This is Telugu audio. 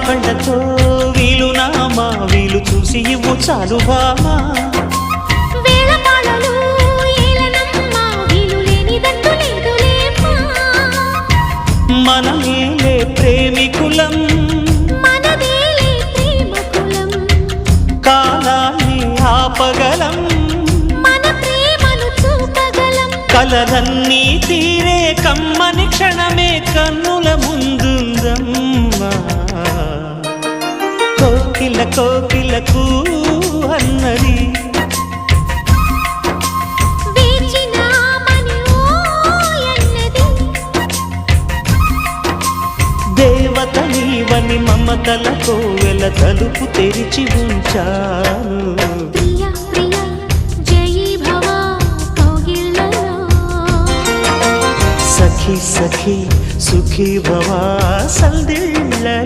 కళ్ళతో వీలు నామా వీలు చూసి ఇవ్వు చాలు భామా మనమేలే ప్రేమికులం కాలాన్ని ఆపగలం కలలన్నీ తీరే కమ్మని క్షణమే కన్నుల ముందుందమ్మా కోకిల కోకిలకు అన్నది దేవత నీవని మమతల కోవెల తలుపు తెరిచి ఉంచాను సఖీ సఖీ సుఖీ భవా సందిళ్ళలో